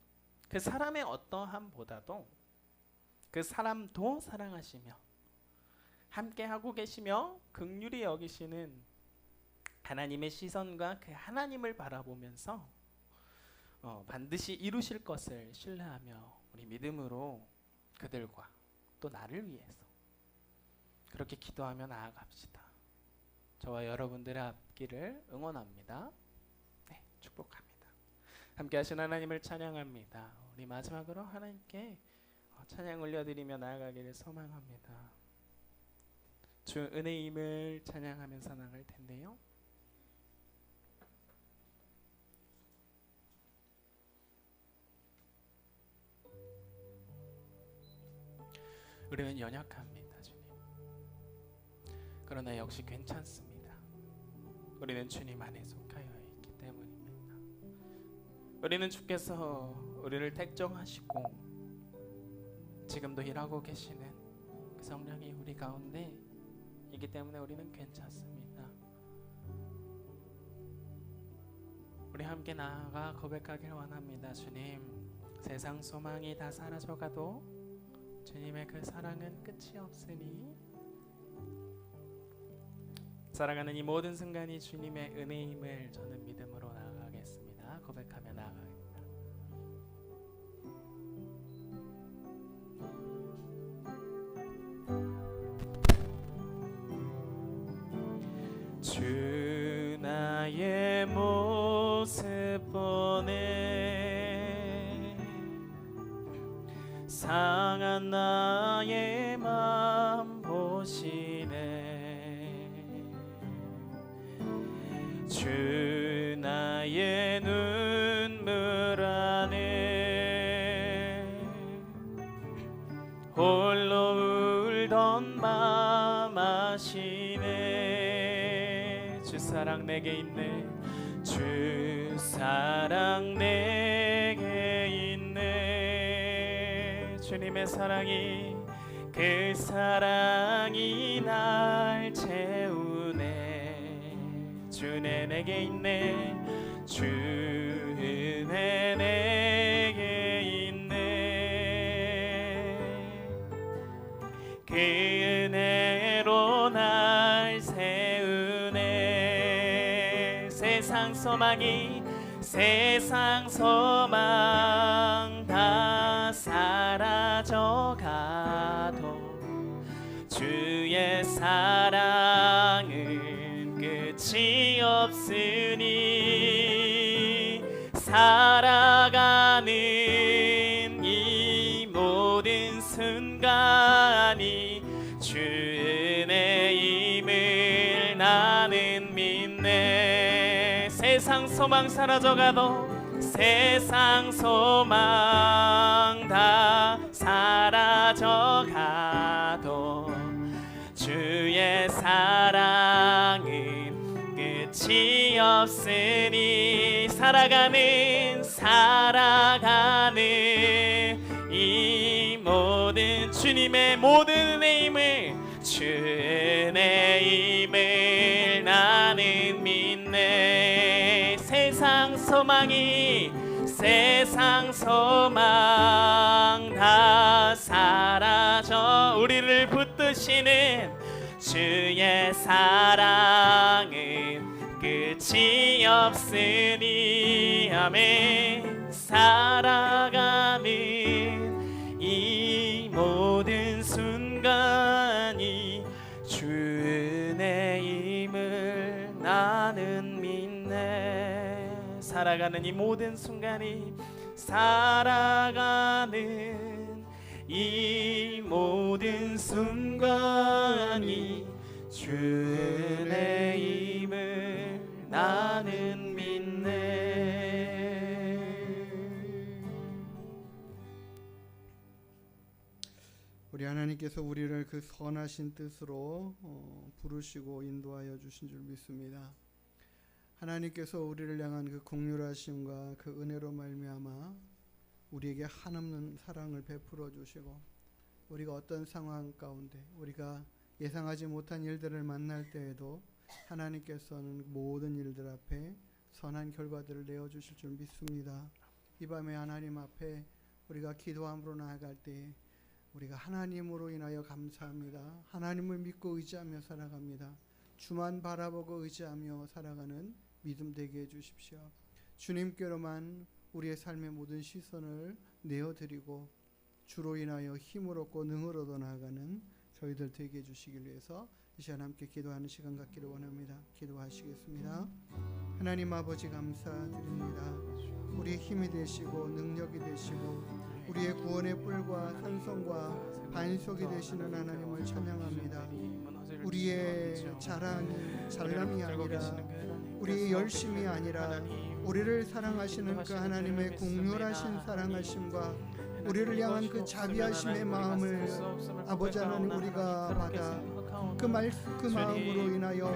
Speaker 3: 그 사람의 어떠함보다도 그 사람도 사랑하시며 함께 하고 계시며 긍휼히 여기시는 하나님의 시선과 그 하나님을 바라보면서 반드시 이루실 것을 신뢰하며 우리 믿음으로 그들과 또 나를 위해서 그렇게 기도하며 나아갑시다. 저와 여러분들의 앞길을 응원합니다. 네, 축복합니다. 함께 하신 하나님을 찬양합니다. 우리 마지막으로 하나님께 찬양 올려드리며 나아가기를 소망합니다. 주 은혜임을 찬양하면서 나갈 텐데요. 우리는 연약합니다, 주님. 그러나 역시 괜찮습니다. 우리는 주님 안에 속하여 있기 때문입니다. 우리는 주께서 우리를 택정하시고 지금도 일하고 계시는 그 성령이 우리 가운데 있기 때문에 우리는 괜찮습니다. 우리 함께 나아가 고백하길 원합니다. 주님, 세상 소망이 다 사라져가도 주님의 그 사랑은 끝이 없으니 살아가는 이 모든 순간이 주님의 은혜임을 저는 믿음으로 나아가겠습니다. 고백하며 나아가겠습니다. 주 나의 모습 보네 상한 나의 맘 보시네 주 나의 눈물 안에 홀로 울던 맘 아시네 주 사랑 내게 있네 주 사랑 내게 있네 주님의 사랑이 그 사랑이 날 채우네 주네 내게 있네 주 은혜 내게 있네 그 은혜로 날 세우네 세상 소망 다 사라져가도 주의 사랑은 끝이 없으니 살아가는 이 모든 순간이 주 은혜임을 나는 믿네 세상 소망 사라져가도 세상 소망 다 사라져가도 주의 사랑은 끝이 없으니 살아가는 이 모든 주님의 모든 은혜임을 주 은혜임을 나는 믿네 세상 소망 다 사라져 우리를 붙드시는 주의 사랑은 끝이 없으니 아멘 살아가는 이 모든 순간이 주 은혜임을 나는 믿네 살아가는 이 모든 순간이 살아가는 이 모든 순간이 주 은혜임을 나는 믿네
Speaker 2: 우리 하나님께서 우리를 그 선하신 뜻으로 부르시고 인도하여 주신 줄 믿습니다. 하나님께서 우리를 향한 그 긍휼하심과 그 은혜로 말미암아 우리에게 한없는 사랑을 베풀어 주시고 우리가 어떤 상황 가운데 우리가 예상하지 못한 일들을 만날 때에도 하나님께서는 모든 일들 앞에 선한 결과들을 내어주실 줄 믿습니다. 이 밤에 하나님 앞에 우리가 기도함으로 나아갈 때 우리가 하나님으로 인하여 감사합니다. 하나님을 믿고 의지하며 살아갑니다. 주만 바라보고 의지하며 살아가는 믿음 되게 해주십시오. 주님께로만 우리의 삶의 모든 시선을 내어드리고 주로 인하여 힘을 얻고 능을 얻어 나아가는 저희들 되게 해주시길 위해서 이 시간 함께 기도하는 시간 갖기를 원합니다. 기도하시겠습니다. 하나님 아버지 감사드립니다. 우리의 힘이 되시고 능력이 되시고 우리의 구원의 뿔과 산성과 반석이 되시는 하나님을 찬양합니다. 우리의 자랑이 잘남이 아니라 우리의 열심이 아니라 우리를 사랑하시는 그 하나님의 공률하신 사랑하심과 우리를 향한 그 자비하심의 마음을 아버지 하나님 우리가 받아 그 마음으로 인하여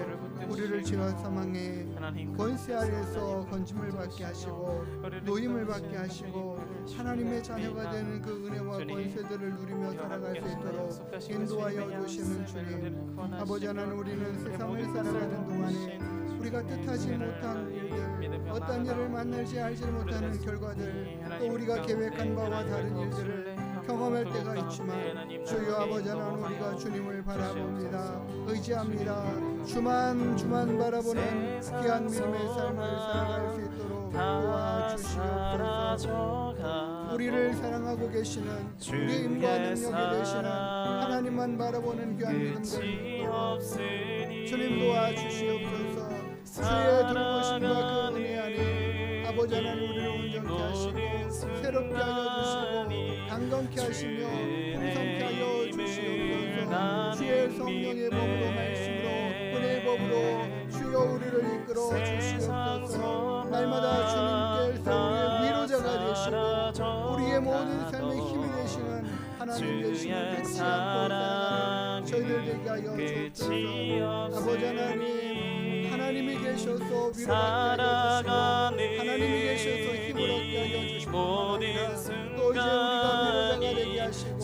Speaker 2: 우리를 죄와 사망의 권세 아래에서 건짐을 받게 하시고 노임을 받게 하시고 하나님의 자녀가 되는 그 은혜와 권세들을 누리며 살아갈 수 있도록 인도하여 주시는 주님, 아버지 하나님 우리는 세상을 살아가는 동안에 우리가 뜻하지 못한 일들, 어떤 일을 만날지 알지 못하는 결과들, 또 우리가 계획한 바와 다른 일들을 경험할 때가 있지만 주여 아버지 하나님 우리가 주님을 바라봅니다. 의지합니다. 주만 바라보는 귀한 믿음의 삶을 살아갈 수 있도록 도와주시옵소서. 우리를 사랑하고 계시는 우리 힘과 능력이 되시는 하나님만 바라보는 귀한 믿음들 주님 도와주시옵소서. 주의 돌보심과 그 은혜 안에 아버지 하나님 우리를 온전케 하시고 새롭게 하여 주시고 강건케 하시며 풍성케 하여 주시옵소서. 주의 성령의 법으로 말씀으로 은혜의 법으로 주여 우리를 이끌어 주시옵소서. 날마다 주님께서 우리의 위로자가 되시고 우리의 모든 삶의 힘이 되시는 하나님 되시는 끝이 않고 살아가는 저희들 되게 하여 주옵소서. 아버지 하나님이 계셔서 위로받게 하여 주시고 하나님이 계셔서 힘을 얻게 하여 주시고 또 이제 우리가 위로자가 되게 하시고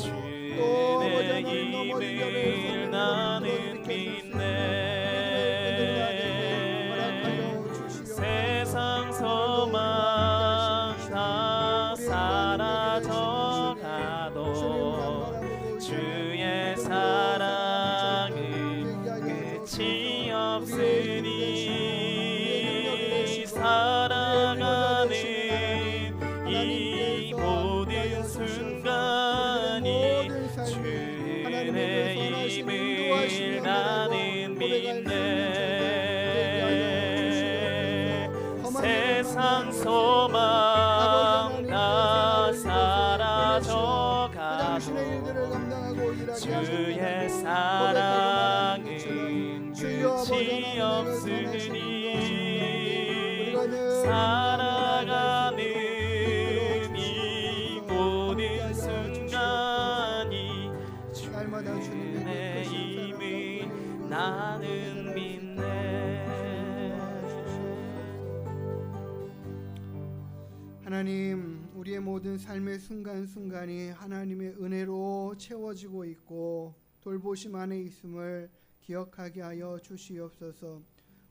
Speaker 2: 또 아버지 하나님 넘어진 자를 나는 믿네 허락하여 주시옵소서.
Speaker 3: 세상 소망 다 사라져가도 주의 사랑은 끝이 없으니 살아가는 이 모든 순간이 주의 힘을 나는 믿네. 세상 소망 다 사라져가도 주의 사랑은 끝이 없으니 살아가는 이 모든 순간이 주의 힘을 나는 믿네.
Speaker 2: 하나님 우리의 모든 삶의 순간순간이 하나님의 은혜로 채워지고 있고 돌보심 안에 있음을 기억하게 하여 주시옵소서.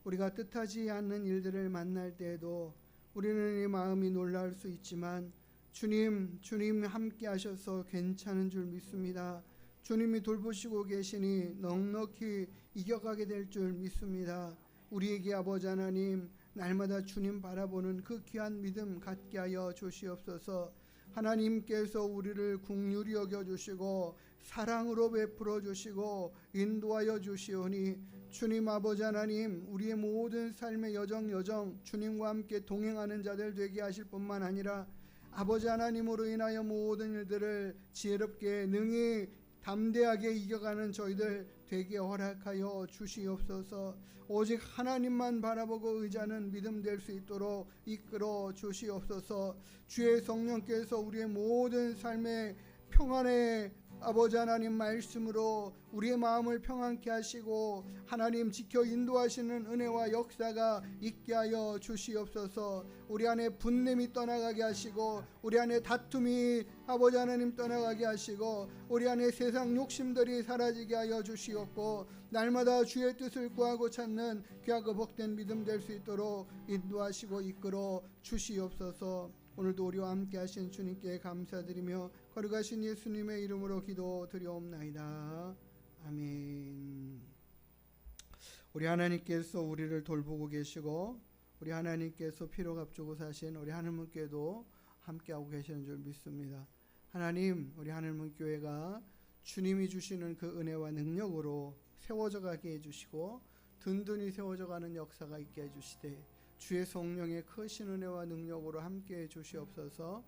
Speaker 2: 우리가 뜻하지 않는 일들을 만날 때에도 우리는 이 마음이 놀라울 수 있지만 주님 함께 하셔서 괜찮은 줄 믿습니다. 주님이 돌보시고 계시니 넉넉히 이겨가게 될 줄 믿습니다. 우리에게 아버지 하나님 날마다 주님 바라보는 그 귀한 믿음 갖게 하여 주시옵소서. 하나님께서 우리를 긍휼히 여겨주시고 사랑으로 베풀어 주시고 인도하여 주시오니 주님 아버지 하나님 우리의 모든 삶의 여정 주님과 함께 동행하는 자들 되게 하실 뿐만 아니라 아버지 하나님으로 인하여 모든 일들을 지혜롭게 능히 담대하게 이겨가는 저희들 되게 허락하여 주시옵소서. 오직 하나님만 바라보고 의지하는 믿음 될 수 있도록 이끌어 주시옵소서. 주의 성령께서 우리의 모든 삶의 평안에 아버지 하나님 말씀으로 우리의 마음을 평안케 하시고 하나님 지켜 인도하시는 은혜와 역사가 있게 하여 주시옵소서. 우리 안에 분냄이 떠나가게 하시고 우리 안에 다툼이 아버지 하나님 떠나가게 하시고 우리 안에 세상 욕심들이 사라지게 하여 주시옵고 날마다 주의 뜻을 구하고 찾는 귀하고 복된 믿음 될 수 있도록 인도하시고 이끌어 주시옵소서. 오늘도 우리와 함께 하신 주님께 감사드리며 거룩하신 예수님의 이름으로 기도드리옵나이다. 아멘. 우리 하나님께서 우리를 돌보고 계시고 우리 하나님께서 피로 값주고 사신 우리 하늘문교회도 함께하고 계시는 줄 믿습니다. 하나님, 우리 하늘문교회가 주님이 주시는 그 은혜와 능력으로 세워져 가게 해주시고 든든히 세워져 가는 역사가 있게 해주시되 주의 성령의 크신 은혜와 능력으로 함께해 주시옵소서.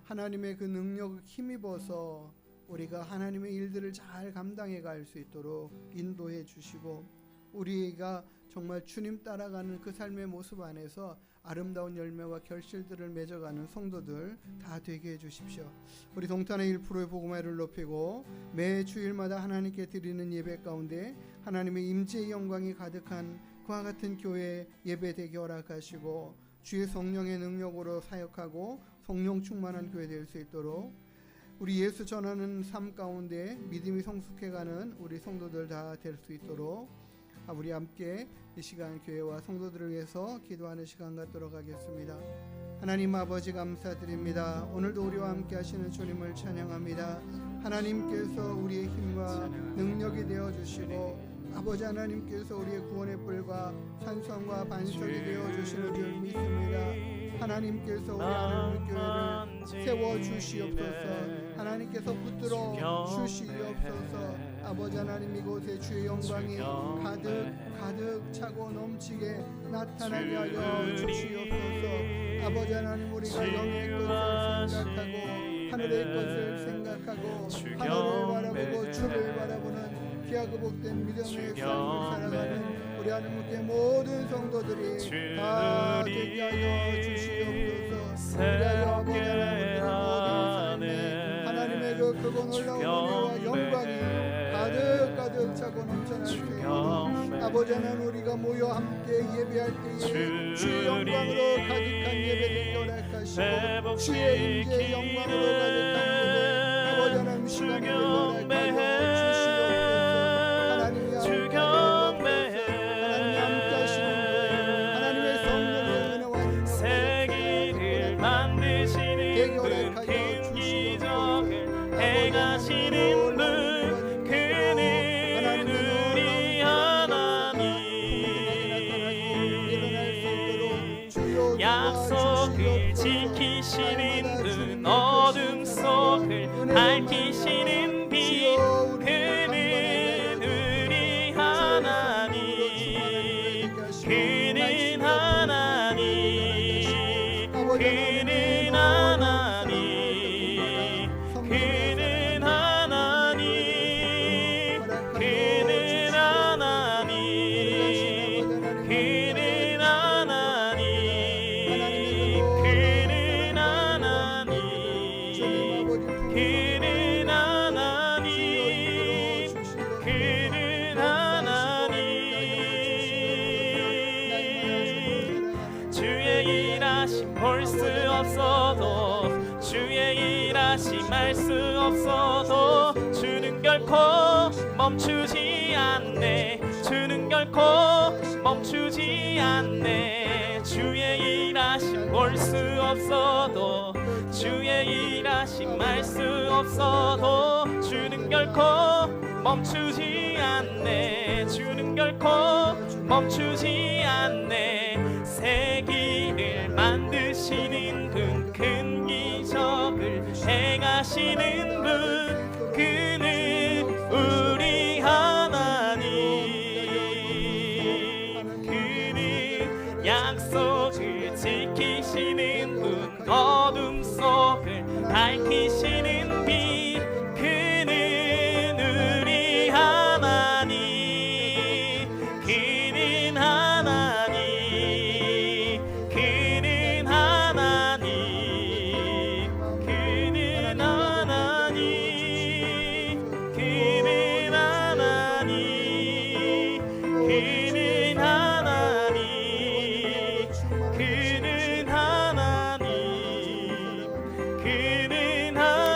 Speaker 2: 하나님의 그 능력을 힘입어서 우리가 하나님의 일들을 잘 감당해 갈 수 있도록 인도해 주시고 우리가 정말 주님 따라가는 그 삶의 모습 안에서 아름다운 열매와 결실들을 맺어가는 성도들 다 되게 해주십시오. 우리 동탄의 1%의 복음화를 높이고 매 주일마다 하나님께 드리는 예배 가운데 하나님의 임재의 영광이 가득한 그와 같은 교회 예배 되게 허락하시고 주의 성령의 능력으로 사역하고 성령 충만한 교회 될 수 있도록 우리 예수 전하는 삶 가운데 믿음이 성숙해가는 우리 성도들 다 될 수 있도록 우리 함께 이 시간 교회와 성도들을 위해서 기도하는 시간 갖도록 하겠습니다. 하나님 아버지 감사드립니다. 오늘도 우리와 함께 하시는 주님을 찬양합니다. 하나님께서 우리의 힘과 능력이 되어주시고 아버지 하나님께서 우리의 구원의 뿔과 산성과 반석이 되어주시는 줄 믿습니다. 하나님께서 우리 하늘문교회를 세워주시옵소서. 하나님께서 붙들어 주시옵소서. 아버지 하나님, 이곳에 주의 영광이 가득 차고 넘치게 나타나게 하여 주시옵소서. 아버지 하나님, 우리가 영의 것을 생각하고 하늘의 것을 생각하고 하늘을 바라보고 주를 바라보는 귀하고 복된 믿음의 삶을 살아가는 우리 하나님께 모든 성도들이 다 되게 하여 주시옵소서. 그리하여 아버지 하나님, 모든 삶에 하나님의 그 크고 놀라운 은혜와 영광이 가득 차고 넘쳐날 수 있도록 아버지 하나님, 우리가 모여 함께 예배할 때에 주의 영광으로 가득한 예배 되게 허락하시고 주의 임재의 영광으로 가득한 예배 아버지 하나님 시간을 허락하여 주시옵소서. 하나님이 함께 하시는 거예요. 하나님의 성령의 은혜와
Speaker 3: 세기를 만드시는 분, 큰 기적을 행하시는 분, 약속을 지키시는 분, 어둠 속을 밝히시는 빛, 그는 우리 하나님, 그는 하나님, 그는 하나님, 그는 하나님, 그는 하나님, 그는 하나님, 볼 수 없어도 주의 일하심 알 수 없어도 주는 결코 멈추지 않네. 주는 결코 멈추지 않네. 주의 일하심 볼 수 없어도 주의 일하심 알 수 없어도 주는 결코 멈추지 않네. 주는 결코 멈추지 않네. 세기를 만드시는 분, 큰 기적을 행하시는 분, 그는 우리 하나님, 그는 약속을 지키시는 분, 어둠 속을 밝히시는 빛, 그는 우리 하나님, 그는 하나님, 그는 하나님, 그는 하나님, 그는 하나님, 그는 하나님, 그는 하나님, 그는 하나님.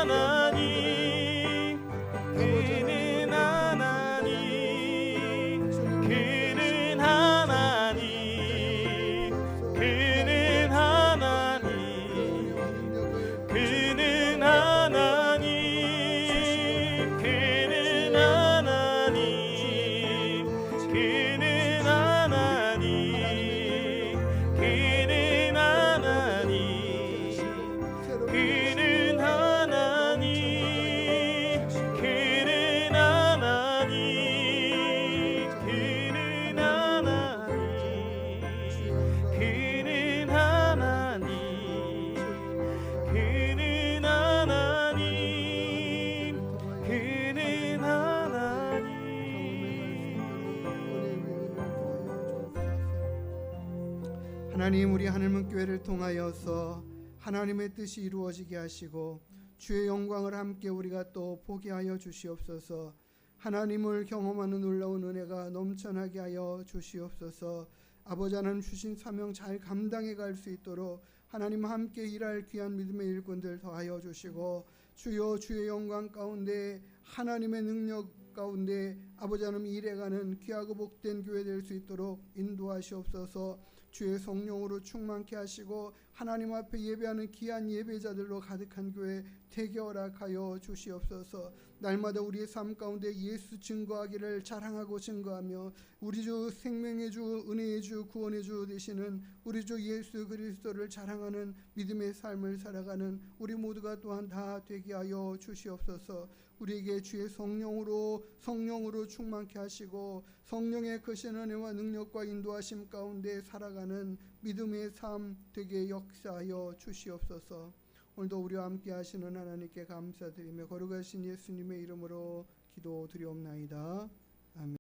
Speaker 2: 하나님, 우리 하늘문교회를 통하여서 하나님의 뜻이 이루어지게 하시고 주의 영광을 함께 우리가 또 보게 하여 주시옵소서. 하나님을 경험하는 놀라운 은혜가 넘쳐나게 하여 주시옵소서. 아버지 하나님 주신 사명 잘 감당해 갈 수 있도록 하나님 함께 일할 귀한 믿음의 일꾼들 더하여 주시고, 주여 주의 영광 가운데 하나님의 능력 가운데 아버지 하나님 일해가는 귀하고 복된 교회 될 수 있도록 인도하시옵소서. 주의 성령으로 충만케 하시고 하나님 앞에 예배하는 귀한 예배자들로 가득한 교회 되게 허락하여 주시옵소서. 날마다 우리의 삶 가운데 예수 증거하기를 자랑하고 증거하며 우리 주 생명의 주, 은혜의 주, 구원의 주 되시는 우리 주 예수 그리스도를 자랑하는 믿음의 삶을 살아가는 우리 모두가 또한 다 되게 하여 주시옵소서. 우리에게 주의 성령으로 충만케 하시고 성령의 크신 은혜와 능력과 인도하심 가운데 살아가는 믿음의 삶 되게 역사하여 주시옵소서. 오늘도 우리와 함께 하시는 하나님께 감사드리며 거룩하신 예수님의 이름으로 기도드리옵나이다.